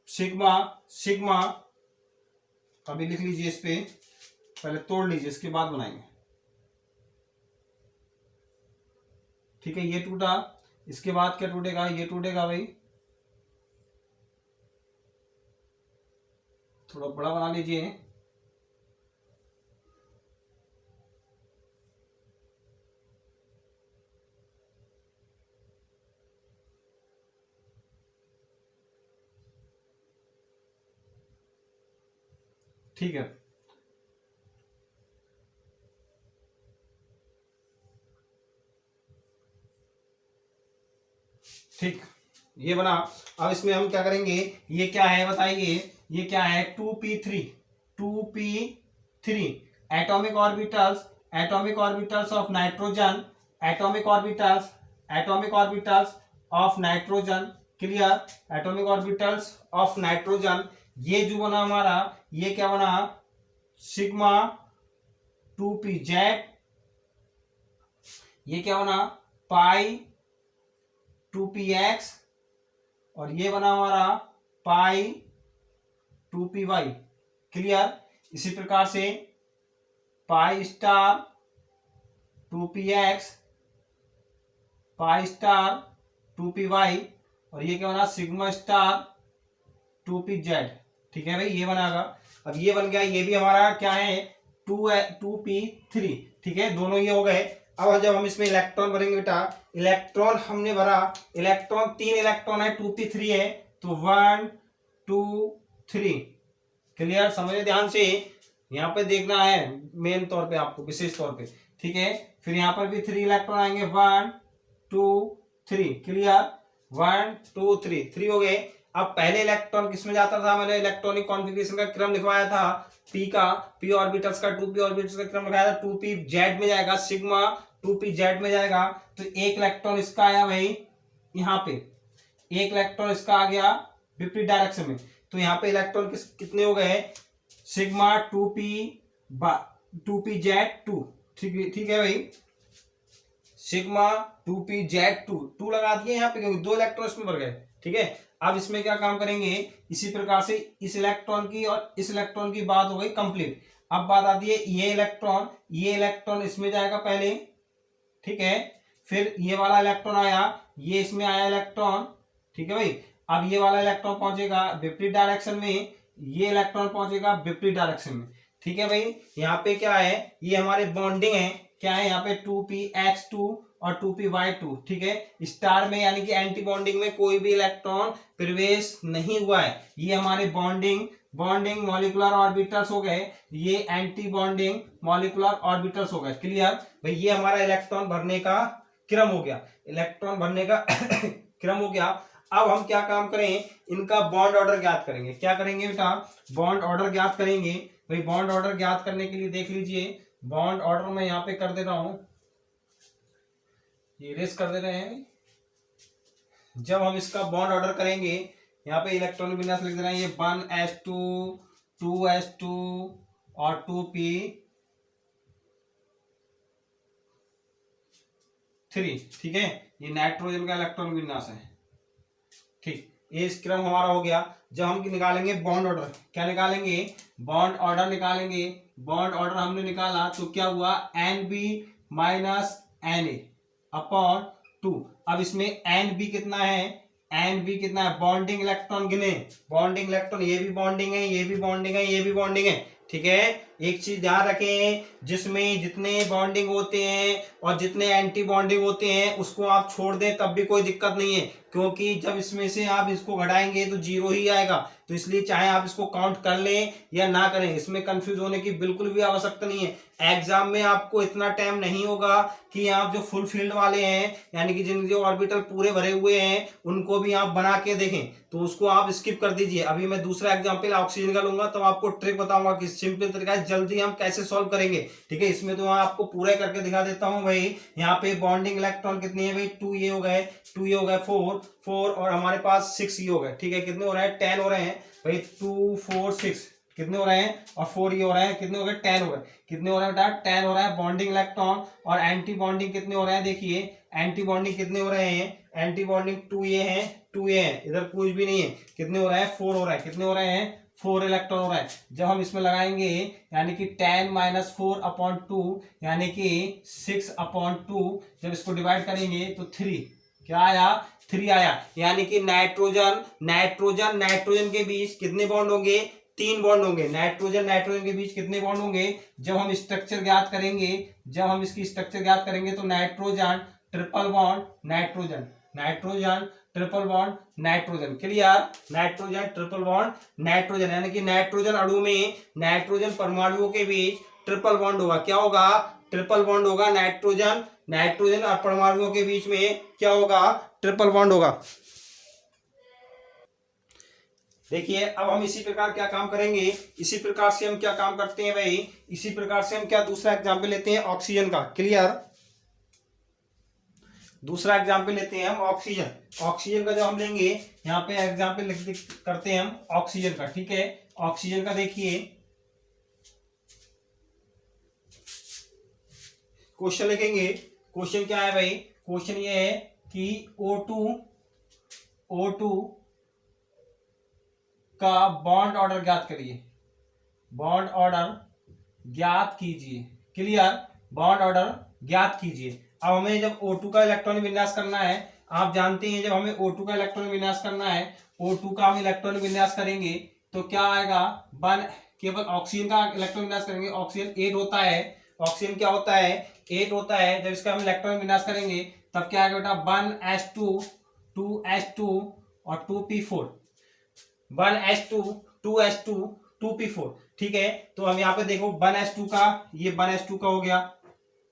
S1: सिग्मा। अभी लिख लीजिए, इस पे पहले तोड़ लीजिए, इसके बाद बनाएंगे। ठीक है, ये टूटा। इसके बाद क्या टूटेगा, ये टूटेगा भाई, थोड़ा बड़ा बना लीजिए। ठीक है, ठीक, ये बना। अब इसमें हम क्या करेंगे, ये क्या है बताइए, ये क्या है, 2p3, 2p3 atomic orbitals, atomic orbitals of nitrogen, atomic orbitals, atomic orbitals of nitrogen, clear, atomic orbitals of nitrogen. ये जो बना हमारा, ये क्या बना, सिग्मा 2p जेड, ये क्या बना, पाई 2px, और ये बना हमारा पाई 2py, क्लियर। इसी प्रकार से pi star 2px, pi star 2py, और ये क्या बना, सिग्मा स्टार 2pz। ठीक है भाई, ये बनागा। अब ये बन गया, ये भी हमारा क्या है, 2p3, ठीक है, दोनों ये हो गए। अब जब हम इसमें इलेक्ट्रॉन भरेंगे बेटा, इलेक्ट्रॉन हमने भरा, इलेक्ट्रॉन 3 इलेक्ट्रॉन है, 2p3 है, तो 1 2 3, क्लियर, समझे ध्यान से, यहाँ पे देखना है मेन तौर पे आपको, विशेष तौर पे, ठीक है। फिर यहाँ पर भी 3 इलेक्ट्रॉन आएंगे, 1 2 3, क्लियर, 1 2 3, 3 हो गए। अब पहले इलेक्ट्रॉन किसमें जाता था, मैंने इलेक्ट्रॉनिक कॉन्फ़िगरेशन का क्रम लिखवाया था, p ऑर्बिटल्स का 2p ऑर्बिटल्स का क्रम लिखाया था, 2p में जाएगा, सिग्मा 2p में जाएगा। तो एक इलेक्ट्रॉन इसका आया भाई, यहाँ पे एक इलेक्ट्रॉन इसका आ गया विपरीत डायरेक्शन में, तो यहाँ पे इलेक्ट्रॉन कितने हो गए, सिग्मा 2p2, ठीक है भाई, सिग्मा 2p2 2 लगा दिए यहाँ पे, क्योंकि 2 इलेक्ट्रॉन इसमें भर गए, ठीक है। अब इसमें क्या काम करेंगे, इसी प्रकार से इस इलेक्ट्रॉन की और इस इलेक्ट्रॉन की बात हो गई कंप्लीट। अब बात आती है ये इलेक्ट्रॉन इसमें जाएगा पहले, ठीक है, फिर ये वाला इलेक्ट्रॉन आया, ये इसमें आया इलेक्ट्रॉन, ठीक है भाई। अब ये वाला इलेक्ट्रॉन पहुंचेगा विपरीत डायरेक्शन में, ये इलेक्ट्रॉन पहुंचेगा विपरीत डायरेक्शन में, ठीक है भाई। यहाँ पे क्या है, ये हमारे बॉन्डिंग है, क्या है यहाँ पे 2px2 और 2py2, ठीक है। स्टार में यानी कि एंटी बॉन्डिंग में कोई भी इलेक्ट्रॉन प्रवेश नहीं हुआ है, ये हमारे बॉन्डिंग मॉलिक्यूलर ऑर्बिटल्स हो गए, ये एंटी बॉन्डिंग मॉलिक्यूलर ऑर्बिटल्स हो गए, क्लियर भाई। ये हमारा इलेक्ट्रॉन भरने का क्रम हो गया, इलेक्ट्रॉन भरने का क्रम हो गया। अब हम क्या काम करें, इनका बॉन्ड ऑर्डर ज्ञात करेंगे। क्या करेंगे बेटा, बॉन्ड ऑर्डर ज्ञात करेंगे भाई। बॉन्ड ऑर्डर ज्ञात करने के लिए देख लीजिए, बॉन्ड ऑर्डर मैं यहाँ पे कर दे रहा हूं, ये रेस कर दे रहे हैं। जब हम इसका बॉन्ड ऑर्डर करेंगे, यहाँ पे इलेक्ट्रॉन विन्यास लिख दे रहे हैं, ये 1s2 2s2 और 2p3, ठीक है, ये नाइट्रोजन का इलेक्ट्रॉन विन्यास है, ठीक। ये इस क्रम हमारा हो गया। जब हम निकालेंगे बॉन्ड ऑर्डर, क्या निकालेंगे, बॉन्ड ऑर्डर निकालेंगे। बॉन्ड ऑर्डर हमने निकाला तो क्या हुआ, NB माइनस NA अपॉन 2। अब इसमें NB कितना है, NB कितना है, बॉन्डिंग इलेक्ट्रॉन गिने, बॉन्डिंग इलेक्ट्रॉन, ये भी बॉन्डिंग है, ये भी बॉन्डिंग है, ये भी बॉन्डिंग है, ठीक है। एक चीज ध्यान रखें, जिसमें जितने बॉन्डिंग होते हैं और जितने एंटी बॉन्डिंग होते हैं उसको आप छोड़ दें तब भी कोई दिक्कत नहीं है, क्योंकि जब इसमें से आप इसको घटाएंगे तो 0 ही आएगा। तो इसलिए चाहे आप इसको काउंट कर लें या ना करें, इसमें कंफ्यूज होने की बिल्कुल भी आवश्यकता नहीं है। एग्जाम में आपको इतना टाइम नहीं होगा कि आप जो फुल फील्ड वाले हैं, यानी कि जिन जो ऑर्बिटल पूरे भरे हुए हैं, उनको भी आप बना के देखें, तो उसको आप स्किप कर दीजिए। अभी मैं दूसरा एग्जाम्पल ऑक्सीजन का लूंगा तो आपको ट्रिक बताऊंगा कि सिंपल तरीका है, जल्दी हम कैसे सॉल्व करेंगे, ठीक है। इसमें तो मैं आपको पूरा करके दिखा देता हूं भाई। यहाँ पे बॉन्डिंग इलेक्ट्रॉन कितने हैं भाई, 2 ये हो गए, 2 ये हो गए, 4 और हमारे पास 6 ये हो गए, ठीक है। कितने हो रहे हैं, 10 हो रहे हैं भाई, 2 4 6 कितने हो रहे हैं, और 4 ये हो रहे हैं, कितने हो गए, 10 हो गए। कितने हो रहे हैं बेटा, 10 हो रहा है बॉन्डिंग इलेक्ट्रॉन। और एंटी बॉन्डिंग कितने हो रहे हैं, देखिए एंटी बॉन्डिंग कितने हो रहे हैं, एंटी बॉन्डिंग 2 ये हैं, 2 ये हैं, इधर कुछ भी नहीं है, कितने हो रहे हैं, 4 हो रहा है, कितने हो रहे हैं, 4 इलेक्ट्रॉन हो रहा है। जब हम इसमें लगाएंगे यानी कि 10-4/2 यानी कि 6/2, जब इसको डिवाइड करेंगे तो 3 क्या आया, 3 आया। यानी कि नाइट्रोजन नाइट्रोजन नाइट्रोजन के बीच कितने बॉन्ड होंगे, 3 बॉन्ड होंगे। नाइट्रोजन नाइट्रोजन के बीच कितने बॉन्ड होंगे, जब हम स्ट्रक्चर ज्ञात करेंगे, जब हम इसकी स्ट्रक्चर ज्ञात करेंगे तो nitrogen triple bond nitrogen, nitrogen triple bond nitrogen. Clear, nitrogen triple bond nitrogen, यानी कि नाइट्रोजन अणु में नाइट्रोजन परमाणुओं के बीच ट्रिपल बॉन्ड होगा। क्या होगा, ट्रिपल बॉन्ड होगा। नाइट्रोजन नाइट्रोजन और परमाणुओं के बीच में क्या होगा, ट्रिपल बॉन्ड होगा। देखिए अब हम इसी प्रकार क्या काम करेंगे, इसी प्रकार से हम क्या काम करते हैं भाई, इसी प्रकार से हम क्या दूसरा एग्जाम्पल लेते हैं ऑक्सीजन का। क्लियर, दूसरा एग्जाम्पल लेते हैं हम ऑक्सीजन। ऑक्सीजन का जब हम लेंगे यहाँ पे एग्जाम्पल करते हैं हम ऑक्सीजन का। ठीक है, ऑक्सीजन का देखिए क्वेश्चन लिखेंगे। क्वेश्चन क्या है भाई, क्वेश्चन ये है कि O2 का बॉन्ड ऑर्डर ज्ञात करिए, बॉन्ड ऑर्डर ज्ञात कीजिए। क्लियर, बॉन्ड ऑर्डर ज्ञात कीजिए। अब हमें जब O2 का इलेक्ट्रॉन विन्यास करना है, आप जानते हैं जब हमें O2 का इलेक्ट्रॉन विन्यास करना है, O2 का हम इलेक्ट्रॉन विन्यास करेंगे तो क्या आएगा, केवल ऑक्सीजन का इलेक्ट्रॉन विन्यास करेंगे, ऑक्सीजन 8 होता है, ऑक्सीजन क्या होता है, 8 होता है। जब इसका हम इलेक्ट्रॉन विन्यास करेंगे तब क्या आएगा बेटा, 1s2 2s2 और 2p4, 1s2 2s2 2p4। ठीक है, तो हम यहाँ पे देखो 1s2 का, ये 1s2 का हो गया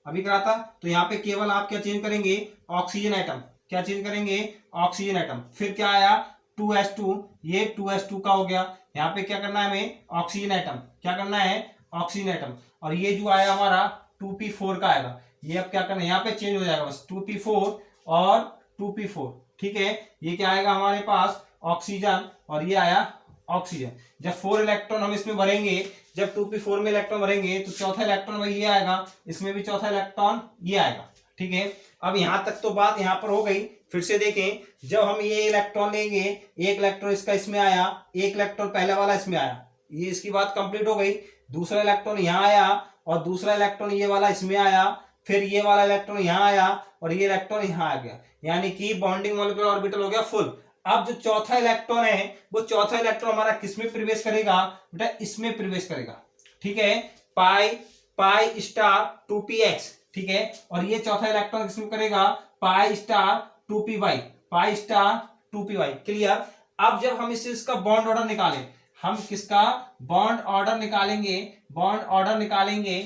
S1: अभी करा था, तो यहाँ पे केवल आप क्या चेंज करेंगे, ऑक्सीजन एटम, क्या चेंज करेंगे, ऑक्सीजन एटम। फिर क्या आया 2s2, ये 2s2 का हो गया। यहाँ पे क्या करना है हमें, ऑक्सीजन एटम, क्या करना है, ऑक्सीजन एटम। और ये जो आया हमारा 2p4 का आएगा, ये अब क्या करना है, यहाँ पे चेंज हो जाएगा बस 2p4 और 2p4। ठीक है, ये क्या आएगा हमारे पास, ऑक्सीजन, और ये आया ऑक्सीजन। जब 4 इलेक्ट्रॉन हम इसमें भरेंगे, जब 2p4 में इलेक्ट्रॉन भरेंगे तो चौथा इलेक्ट्रॉन वही ये आएगा, इसमें भी चौथा इलेक्ट्रॉन ये आएगा। ठीक है, अब यहां तक तो बात यहां पर हो गई। फिर से देखें, जब हम ये इलेक्ट्रॉन लेंगे, एक इलेक्ट्रॉन इसका इसमें आया, एक इलेक्ट्रॉन पहले वाला इसमें आया, ये इसकी बात कंप्लीट हो गई। दूसरा इलेक्ट्रॉन यहाँ आया और दूसरा इलेक्ट्रॉन ये वाला इसमें आया, फिर ये वाला इलेक्ट्रॉन यहाँ आया और ये इलेक्ट्रॉन यहाँ आ गया, यानी कि बॉन्डिंग मॉलिक्यूलर ऑर्बिटल हो गया फुल। अब जो चौथा इलेक्ट्रॉन है, वो चौथा इलेक्ट्रॉन हमारा किसमें प्रवेश करेगा बेटा, इसमें प्रवेश करेगा। ठीक है, पाई स्टार 2px। ठीक है, और ये चौथा इलेक्ट्रॉन किसमें करेगा, pi star 2py, pi star 2py। Clear, अब जब हम इसका बॉन्ड ऑर्डर निकालें, हम किसका बॉन्ड ऑर्डर निकालेंगे, बॉन्ड ऑर्डर निकालेंगे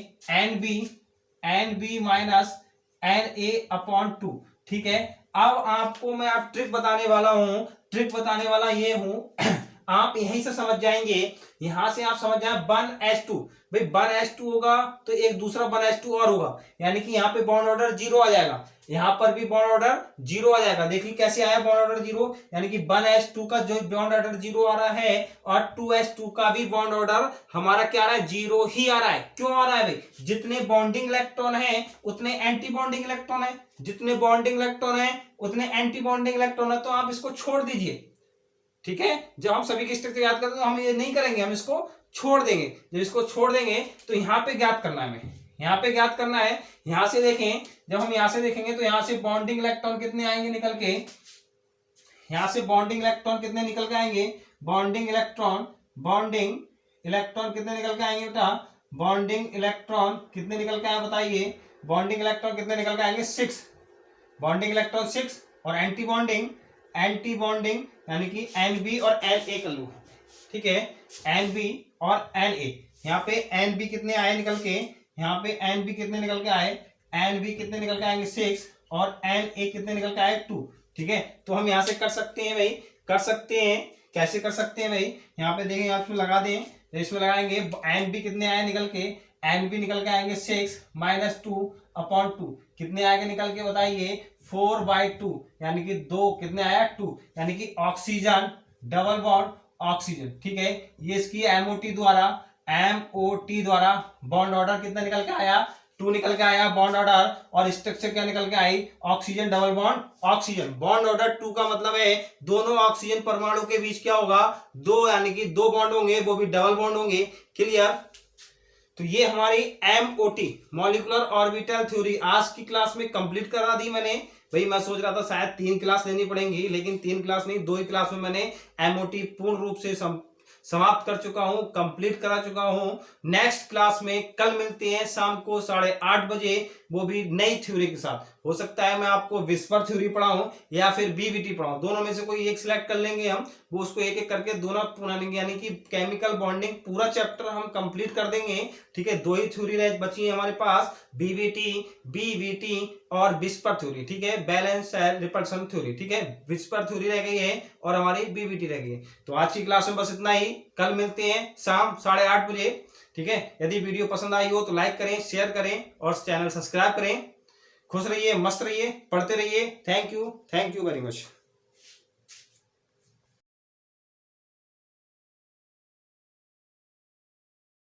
S1: NB माइनस Na/2। ठीक है, अब आपको मैं आप ट्रिक बताने वाला हूं, ट्रिक बताने वाला ये हूं आप यहीं से समझ जाएंगे, यहां से आप समझ जाए 1s2, भाई 1s2 होगा तो एक दूसरा 1s2 और होगा, यानी कि यहाँ पे बॉन्ड ऑर्डर 0 आ जाएगा, यहाँ पर भी बॉन्ड ऑर्डर 0 आ जाएगा। देखिए कैसे आया बॉन्ड ऑर्डर 0, यानी कि 1s2 का जो बॉन्ड ऑर्डर 0 आ रहा है और 2s2 का भी बॉन्ड ऑर्डर हमारा क्या आ रहा है, 0 ही आ रहा है। क्यों आ रहा है भाई, जितने बॉन्डिंग इलेक्ट्रॉन है उतने एंटी बॉन्डिंग इलेक्ट्रॉन है, जितने बॉन्डिंग इलेक्ट्रॉन है उतने एंटी बॉन्डिंग इलेक्ट्रॉन है, तो आप इसको छोड़ दीजिए। ठीक है, जब हम सभी की स्ट्रक्चर याद करते हैं तो हम ये नहीं करेंगे, हम इसको छोड़ देंगे। जब इसको छोड़ देंगे तो यहाँ पे ज्ञात करना है हमें, यहाँ पे ज्ञात करना है। यहां से देखें, जब हम यहां से देखेंगे तो यहां से बॉन्डिंग इलेक्ट्रॉन कितने आएंगे निकल के, यहां से बॉन्डिंग इलेक्ट्रॉन कितने निकल के आएंगे, बॉन्डिंग इलेक्ट्रॉन कितने निकल के आएंगे बेटा, बॉन्डिंग इलेक्ट्रॉन कितने निकल के आए बताइए, बॉन्डिंग इलेक्ट्रॉन कितने निकल के आएंगे 6, बॉन्डिंग इलेक्ट्रॉन 6, और एंटी बॉन्डिंग यानी कि NB और Na कर लो। ठीक है, NB और Na, यहाँ पे NB कितने आए निकल के, यहाँ पे NB कितने निकल के आए, NB कितने निकल के आएंगे 6 और Na कितने निकल के आए 2। ठीक है, तो हम यहाँ से कर सकते हैं भाई, कर सकते हैं, कैसे कर सकते हैं भाई, यहाँ पे देखें, यहाँ पे लगा दें, इसमें लगाएंगे NB कितने आए निकल के, NB निकल के आएंगे 6 माइनस 2/2, कितने आएंगे निकल के बताइए, 4/2, यानी कि 2 कितने आया 2, यानी कि ऑक्सीजन डबल बॉन्ड ऑक्सीजन। ठीक है, ये इसकी MOT द्वारा बॉन्ड ऑर्डर कितना निकल के आया 2 निकल के आया बॉन्ड ऑर्डर, और स्ट्रक्चर क्या निकल के आई, oxygen double bond oxygen. Bond order 2 का मतलब है दोनों ऑक्सीजन परमाणु के बीच क्या होगा, दो, यानी कि दो बॉन्ड होंगे, वो भी डबल बॉन्ड होंगे। क्लियर। तो ये हमारी MOT मॉलिक्यूलर ऑर्बिटल थ्योरी आज की क्लास में कंप्लीट करा दी मैंने। भाई मैं सोच रहा था शायद 3 क्लास लेनी पड़ेंगी, लेकिन 3 क्लास नहीं, 2 ही क्लास में मैंने MOT पूर्ण रूप से समाप्त कर चुका हूं, कंप्लीट करा चुका हूं। नेक्स्ट क्लास में कल मिलते हैं शाम को 8:30 बजे, वो भी नई थ्योरी के साथ। हो सकता है मैं आपको विस्पर थ्योरी पढ़ाऊं या फिर BVT पढ़ाऊं, दोनों में से कोई एक सिलेक्ट कर लेंगे हम, वो उसको एक एक करके दोनों पूरा लेंगे, यानी कि केमिकल बॉन्डिंग पूरा चैप्टर हम कंप्लीट कर देंगे। ठीक है, 2 ही थ्योरी रह बची है हमारे पास, BVT और विस्पर थ्योरी। ठीक है, बैलेंस रिपल्शन थ्योरी। ठीक है, विस्पर थ्योरी रह गई है और हमारी BVT रह गई है। तो आज की क्लास में बस इतना ही, कल मिलते हैं शाम 8:30 बजे। ठीक है, यदि वीडियो पसंद आई हो तो लाइक करें, शेयर करें और चैनल सब्सक्राइब करें। खुश रहिए, मस्त रहिए, पढ़ते रहिए। Thank you very much.